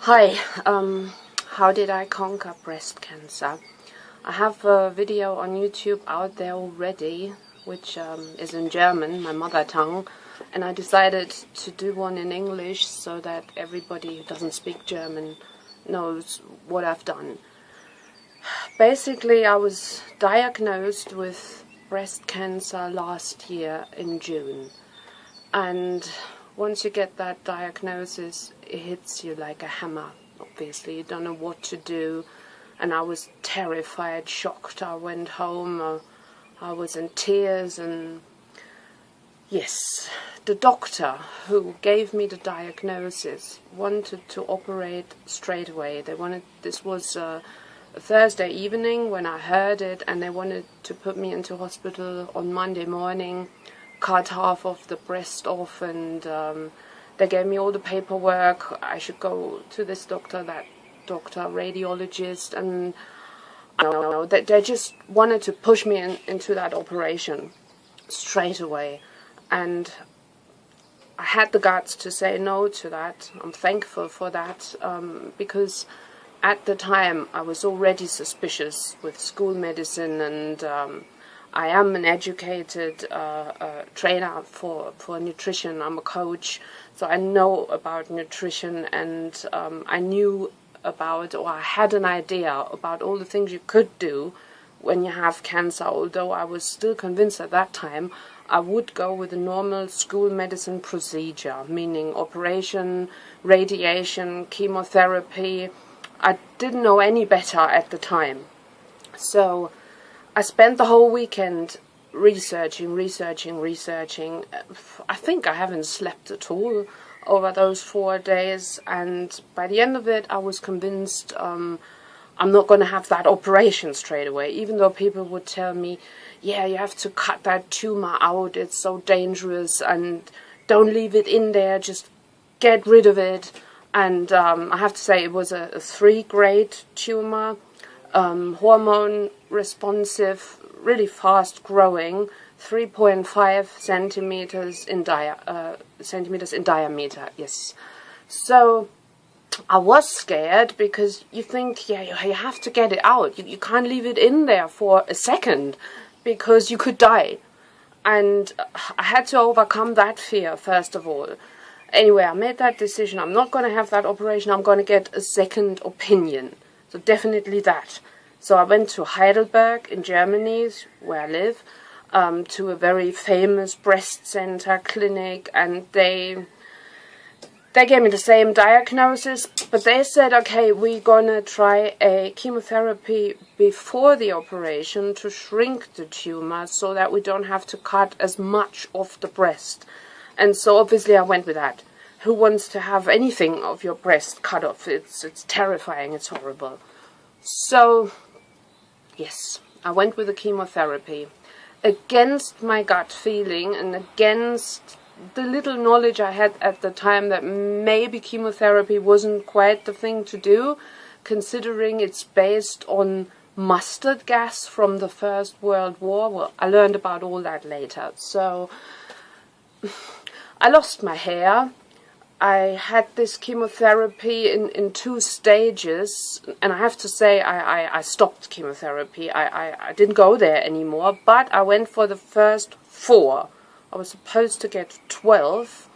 Hi, how did I conquer breast cancer? I have a video on YouTube out there already, which is in German, my mother tongue, and I decided to do one in English so that everybody who doesn't speak German knows what I've done. Basically, I was diagnosed with breast cancer last year in June, and once you get that diagnosis, it hits you like a hammer. Obviously, you don't know what to do, and I was terrified, shocked. I went home, I was in tears, and yes, the doctor who gave me the diagnosis wanted to operate straight away. This was a Thursday evening when I heard it, and they wanted to put me into hospital on Monday morning, cut half of the breast off, and they gave me all the paperwork. I should go to this doctor, that doctor, radiologist, and I don't know, they just wanted to push me into that operation straight away. And I had the guts to say no to that. I'm thankful for that, because at the time I was already suspicious with school medicine, and I am an educated trainer for nutrition. I'm a coach, so I know about nutrition, and I knew about, or I had an idea about all the things you could do when you have cancer, although I was still convinced at that time I would go with a normal school medicine procedure, meaning operation, radiation, chemotherapy. I didn't know any better at the time. So I spent the whole weekend researching. I think I haven't slept at all over those 4 days, and by the end of it I was convinced I'm not going to have that operation straight away, even though people would tell me, yeah, you have to cut that tumor out, it's so dangerous, and don't leave it in there, just get rid of it. And I have to say it was a 3-grade tumor, hormone responsive, really fast growing, 3.5 centimeters in diameter, yes. So I was scared, because you think, yeah, you have to get it out. You can't leave it in there for a second, because you could die. And I had to overcome that fear, first of all. Anyway, I made that decision. I'm not going to have that operation. I'm going to get a second opinion. So definitely that. So I went to Heidelberg in Germany, where I live, to a very famous breast center clinic, and they gave me the same diagnosis, but they said, okay, we're going to try a chemotherapy before the operation to shrink the tumor so that we don't have to cut as much off the breast. And so obviously I went with that. Who wants to have anything of your breast cut off? It's terrifying, it's horrible. So yes, I went with the chemotherapy against my gut feeling and against the little knowledge I had at the time that maybe chemotherapy wasn't quite the thing to do, considering it's based on mustard gas from the First World War. Well, I learned about all that later. So I lost my hair. I had this chemotherapy in 2 stages, and I have to say I stopped chemotherapy. I didn't go there anymore, but I went for the first 4. I was supposed to get 12,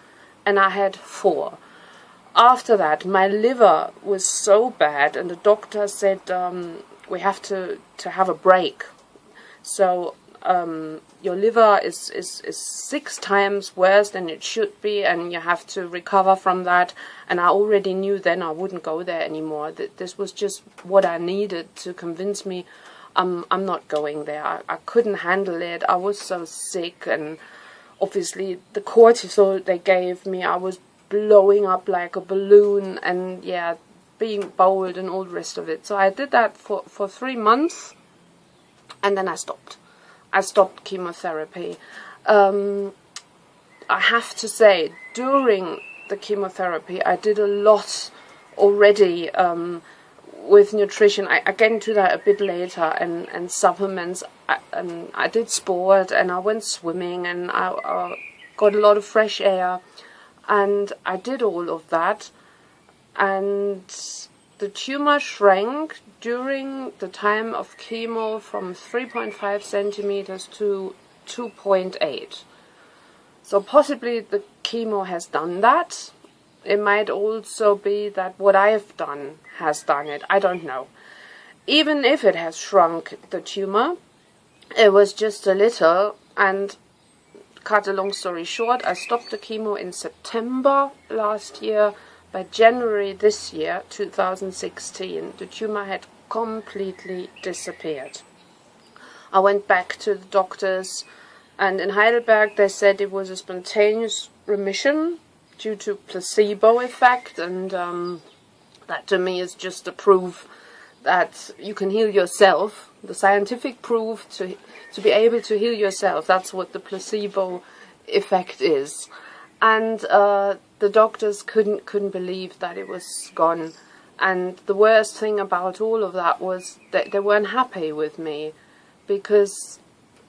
and I had 4. After that, my liver was so bad, and the doctor said we have to have a break. So your liver is 6 times worse than it should be, and you have to recover from that. And I already knew then I wouldn't go there anymore. This was just what I needed to convince me I'm not going there. I couldn't handle it. I was so sick, and obviously the cortisol they gave me, I was blowing up like a balloon, and yeah, being bowled and all the rest of it. So I did that for 3 months, and then I stopped. I stopped chemotherapy. I have to say, during the chemotherapy, I did a lot already with nutrition. I get into that a bit later, and supplements. I did sport, and I went swimming, and I got a lot of fresh air, and I did all of that. and the tumor shrank during the time of chemo from 3.5 centimeters to 2.8. So possibly the chemo has done that. It might also be that what I have done has done it. I don't know. Even if it has shrunk the tumor, it was just a little, and cut a long story short, I stopped the chemo in September last year. By January this year, 2016, the tumor had completely disappeared. I went back to the doctors, and in Heidelberg they said it was a spontaneous remission due to placebo effect, and that to me is just a proof that you can heal yourself, the scientific proof to be able to heal yourself. That's what the placebo effect is. And the doctors couldn't believe that it was gone. And the worst thing about all of that was that they weren't happy with me, because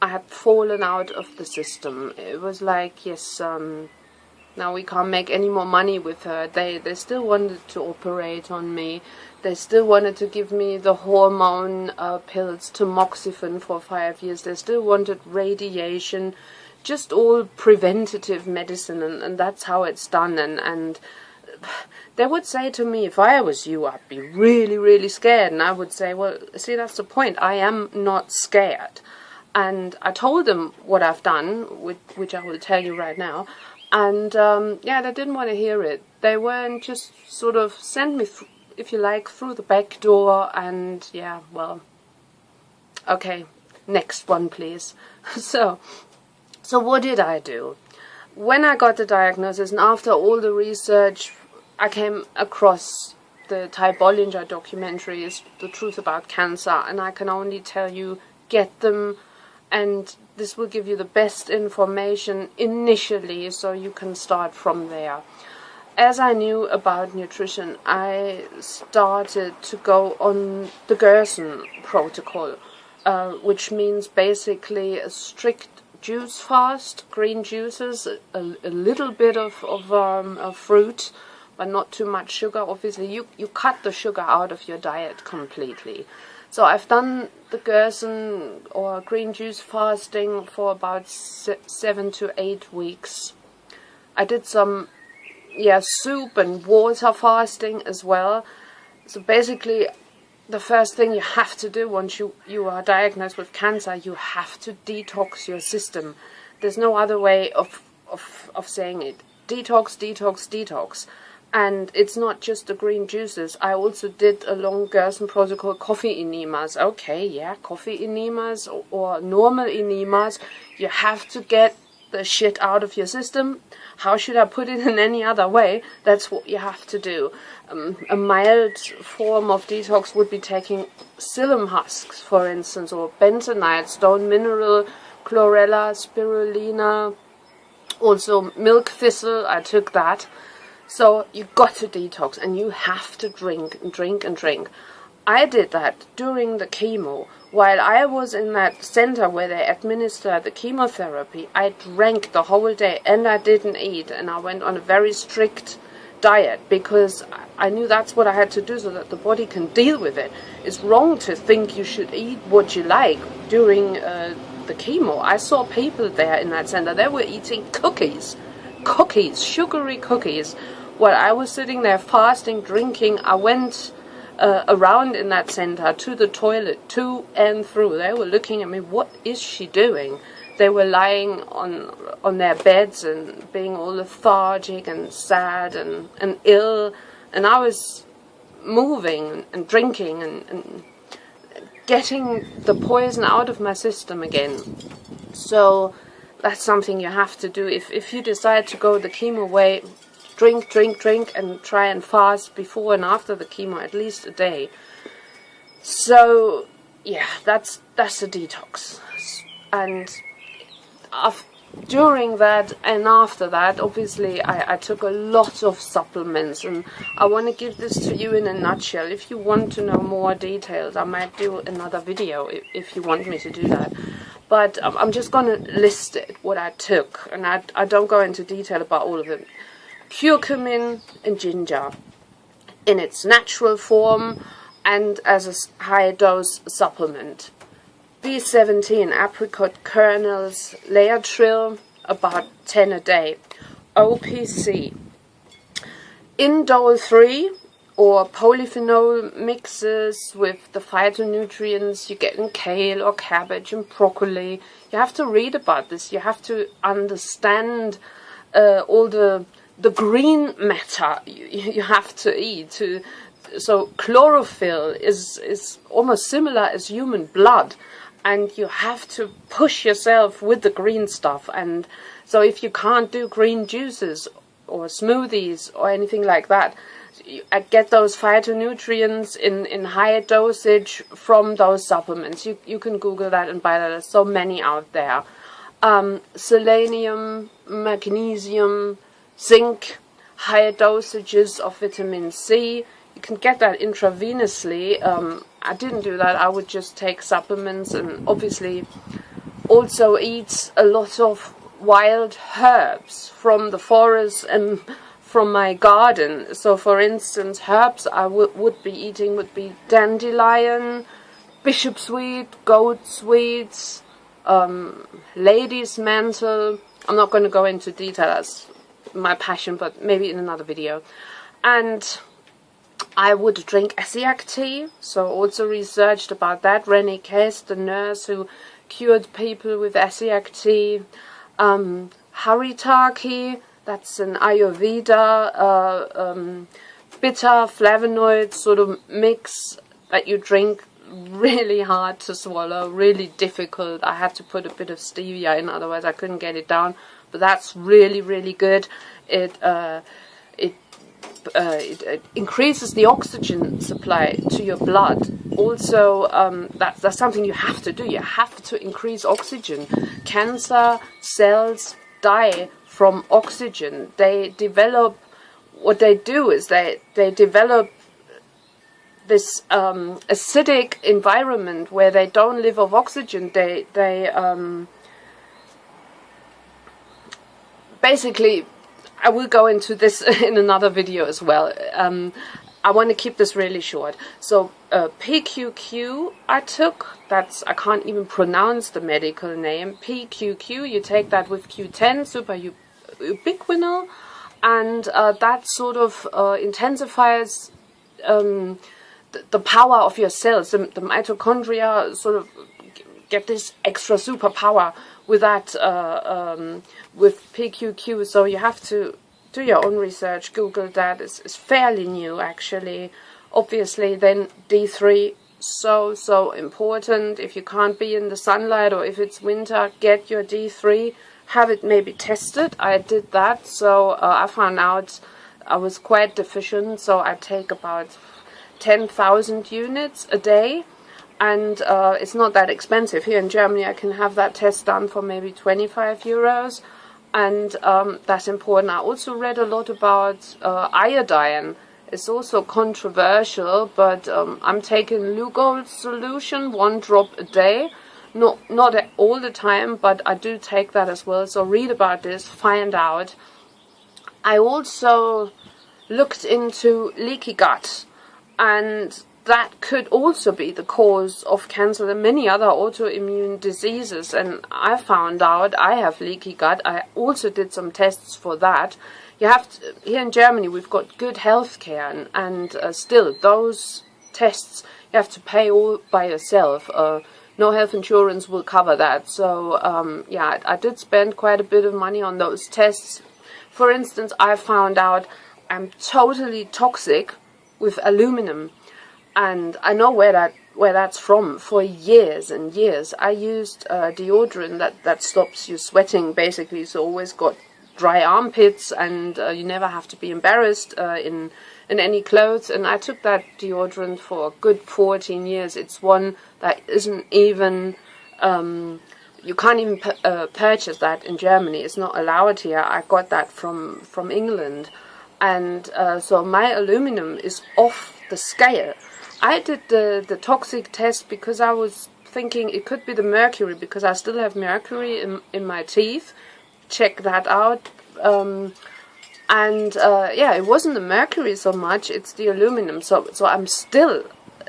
I had fallen out of the system. It was like, yes, now we can't make any more money with her. They still wanted to operate on me. They still wanted to give me the hormone pills, tamoxifen, for 5 years. They still wanted radiation, just all preventative medicine, and that's how it's done. And they would say to me, if I was you, I'd be really, really scared. And I would say, well, see, that's the point. I am not scared. And I told them what I've done, which I will tell you right now. And yeah, they didn't want to hear it. They weren't, just sort of sent me, if you like, through the back door. And yeah, well, okay, next one, please. So what did I do? When I got the diagnosis, and after all the research, I came across the Ty Bollinger documentaries, The Truth About Cancer, and I can only tell you, get them, and this will give you the best information initially, so you can start from there. As I knew about nutrition, I started to go on the Gerson protocol, which means basically a strict juice fast, green juices, a little bit of fruit, but not too much sugar. Obviously, you cut the sugar out of your diet completely. So I've done the Gerson or green juice fasting for about 7 to 8 weeks. I did some soup and water fasting as well. So basically, the first thing you have to do once you are diagnosed with cancer, you have to detox your system. There's no other way of saying it. Detox, detox, detox. And it's not just the green juices. I also did a long Gerson protocol, coffee enemas. Okay, yeah, coffee enemas or normal enemas. You have to get the shit out of your system. How should I put it in any other way? That's what you have to do. A mild form of detox would be taking psyllium husks, for instance, or bentonite, stone mineral, chlorella, spirulina, also milk thistle. I took that. So you got to detox, and you have to drink and drink and drink. I did that during the chemo. While I was in that center where they administer the chemotherapy, I drank the whole day, and I didn't eat, and I went on a very strict diet, because I knew that's what I had to do so that the body can deal with it. It's wrong to think you should eat what you like during the chemo. I saw people there in that center, they were eating cookies, sugary cookies, while I was sitting there fasting, drinking. I went around in that center to the toilet, to and through. They were looking at me, what is she doing? They were lying on their beds and being all lethargic and sad and ill, and I was moving and drinking and getting the poison out of my system again. So that's something you have to do. If you decide to go the chemo way, drink, and try and fast before and after the chemo, at least a day. So yeah, that's a detox. And during that and after that, obviously, I took a lot of supplements, and I want to give this to you in a nutshell. If you want to know more details, I might do another video if you want me to do that. But I'm just going to list it, what I took, and I don't go into detail about all of it. Curcumin and ginger, in its natural form and as a high dose supplement. B17 apricot kernels layer about 10 a day. OPC indole 3 or polyphenol mixes with the phytonutrients you get in kale or cabbage and broccoli. You have to read about this. You have to understand all the green matter you have to eat. So chlorophyll is almost similar as human blood, and you have to push yourself with the green stuff. And so if you can't do green juices or smoothies or anything like that, I get those phytonutrients in higher dosage from those supplements. You can Google that and buy that. There's so many out there. Selenium, magnesium, zinc, higher dosages of vitamin C. You can get that intravenously. I didn't do that. I would just take supplements, and obviously also eat a lot of wild herbs from the forest and from my garden. So for instance, herbs I would be eating would be dandelion, bishopsweed, goatsweed, lady's mantle. I'm not going to go into detail, that's my passion, but maybe in another video. And I would drink Essiac tea, so also researched about that. Renee Case, the nurse who cured people with Essiac tea. Haritaki, that's an Ayurveda bitter flavonoid sort of mix that you drink, really hard to swallow, really difficult. I had to put a bit of stevia in, otherwise I couldn't get it down. But that's really, really good. It increases the oxygen supply to your blood. Also, that's something you have to do. You have to increase oxygen. Cancer cells die from oxygen. They develop, what they do is they develop this acidic environment where they don't live off oxygen. They basically, I will go into this in another video as well. I want to keep this really short. So PQQ I took, I can't even pronounce the medical name. PQQ, you take that with Q10, super ubiquinol, and that sort of intensifies the power of your cells. The mitochondria sort of get this extra superpower with that, with PQQ. So you have to do your own research, Google that. It's fairly new actually. Obviously then D3, so important. If you can't be in the sunlight or if it's winter, get your D3, have it maybe tested. I did that, so I found out I was quite deficient, so I take about 10,000 units a day. And it's not that expensive. Here in Germany I can have that test done for maybe 25 euros. And that's important. I also read a lot about iodine. It's also controversial, but I'm taking Lugol solution, 1 drop a day. Not all the time, but I do take that as well. So read about this, find out. I also looked into leaky gut, and that could also be the cause of cancer and many other autoimmune diseases. And I found out I have leaky gut. I also did some tests for that. You have to, here in Germany we've got good health care, and still those tests you have to pay all by yourself. No health insurance will cover that. So yeah, I did spend quite a bit of money on those tests. For instance, I found out I'm totally toxic with aluminum. And I know where that's from. For years and years I used deodorant that stops you sweating, basically, so always got dry armpits, and you never have to be embarrassed in any clothes. And I took that deodorant for a good 14 years. It's one that isn't even you can't even purchase that in Germany. It's not allowed here. I got that from England, and so my aluminum is off the scale. I did the toxic test because I was thinking it could be the mercury, because I still have mercury in my teeth. Check that out. And yeah, it wasn't the mercury so much, it's the aluminum. So I'm still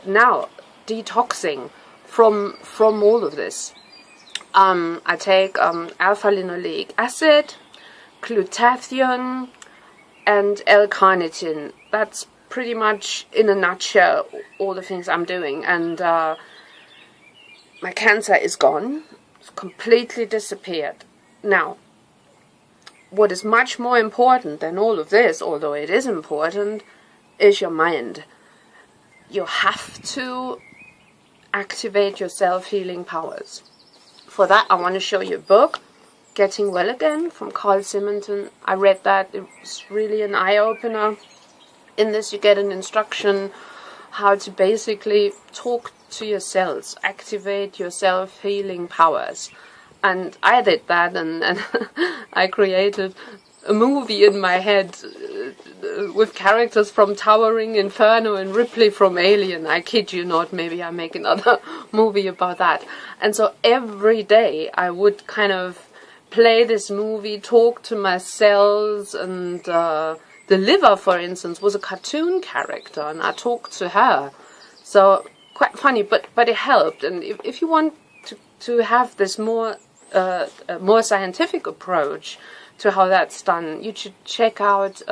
now detoxing from all of this. I take alpha-linoleic acid, glutathione, and L-carnitine. That's pretty much, in a nutshell, all the things I'm doing. And my cancer is gone. It's completely disappeared. Now, what is much more important than all of this, although it is important, is your mind. You have to activate your self-healing powers. For that, I want to show you a book, Getting Well Again, from Carl Simonton. I read that. It was really an eye-opener. In this, you get an instruction how to basically talk to your cells, activate your self-healing powers. And I did that, and I created a movie in my head with characters from Towering Inferno and Ripley from Alien. I kid you not, maybe I make another movie about that. And so every day I would kind of play this movie, talk to my cells, and the liver, for instance, was a cartoon character, and I talked to her. So quite funny, but it helped. And if you want to have this more scientific approach to how that's done, you should check out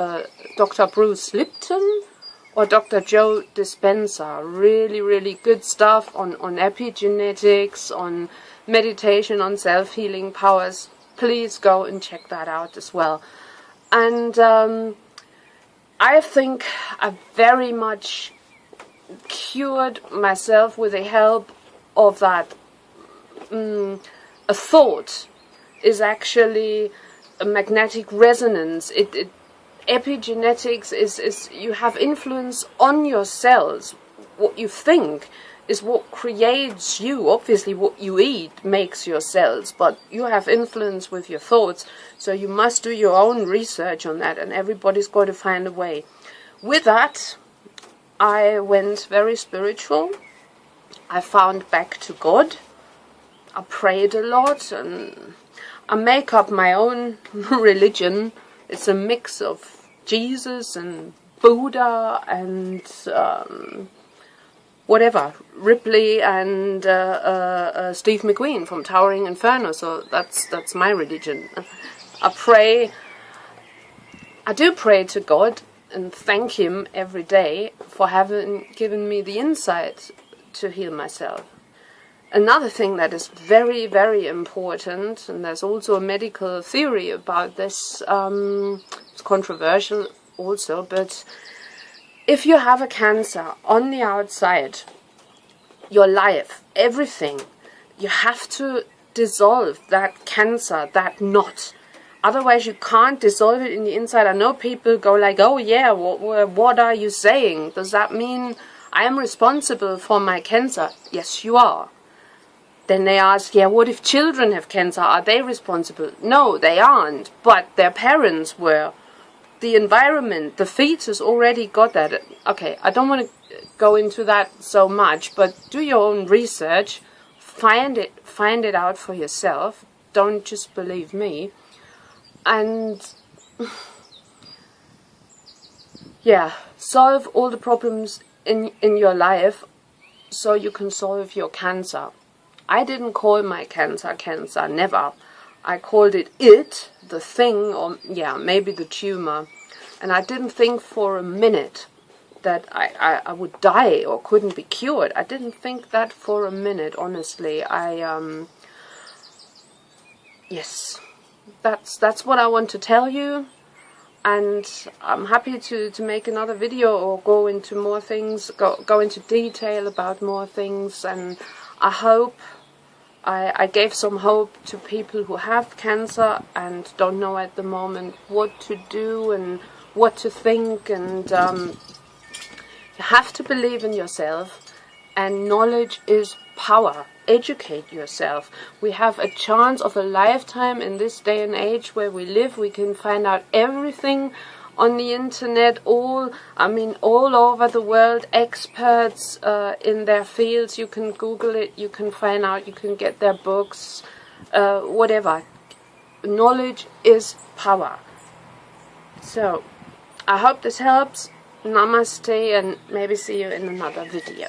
Dr. Bruce Lipton or Dr. Joe Dispenza. Really, really good stuff on epigenetics, on meditation, on self-healing powers. Please go and check that out as well. And I think I very much cured myself with the help of that. A thought is actually a magnetic resonance. Epigenetics is you have influence on your cells. What you think is what creates you. Obviously, what you eat makes your cells, but you have influence with your thoughts. So you must do your own research on that, and everybody's got to find a way. With that, I went very spiritual. I found back to God. I prayed a lot, and I make up my own religion. It's a mix of Jesus and Buddha and whatever, Ripley and Steve McQueen from Towering Inferno. So that's my religion. I do pray to God and thank Him every day for having given me the insight to heal myself. Another thing that is very, very important, and there's also a medical theory about this, it's controversial also, but if you have a cancer on the outside, your life, everything, you have to dissolve that cancer, that knot. Otherwise you can't dissolve it in the inside. I know people go like, oh yeah, what are you saying? Does that mean I am responsible for my cancer? Yes, you are. Then they ask, yeah, what if children have cancer? Are they responsible? No, they aren't, but their parents were. The environment, the fetus already got that. Okay, I don't want to go into that so much, but do your own research. Find it out for yourself. Don't just believe me. And yeah, solve all the problems in your life so you can solve your cancer. I didn't call my cancer, never. I called it the thing, or yeah, maybe the tumor. And I didn't think for a minute that I would die or couldn't be cured. I didn't think that for a minute, honestly. Yes, that's what I want to tell you. And I'm happy to make another video or go into more things, go into detail about more things. And I hope I gave some hope to people who have cancer and don't know at the moment what to do and what to think. And you have to believe in yourself, and knowledge is power. Educate yourself. We have a chance of a lifetime in this day and age where we live. We can find out everything on the internet, all over the world, experts in their fields. You can Google it, you can find out, you can get their books, whatever. Knowledge is power. So, I hope this helps. Namaste, and maybe see you in another video.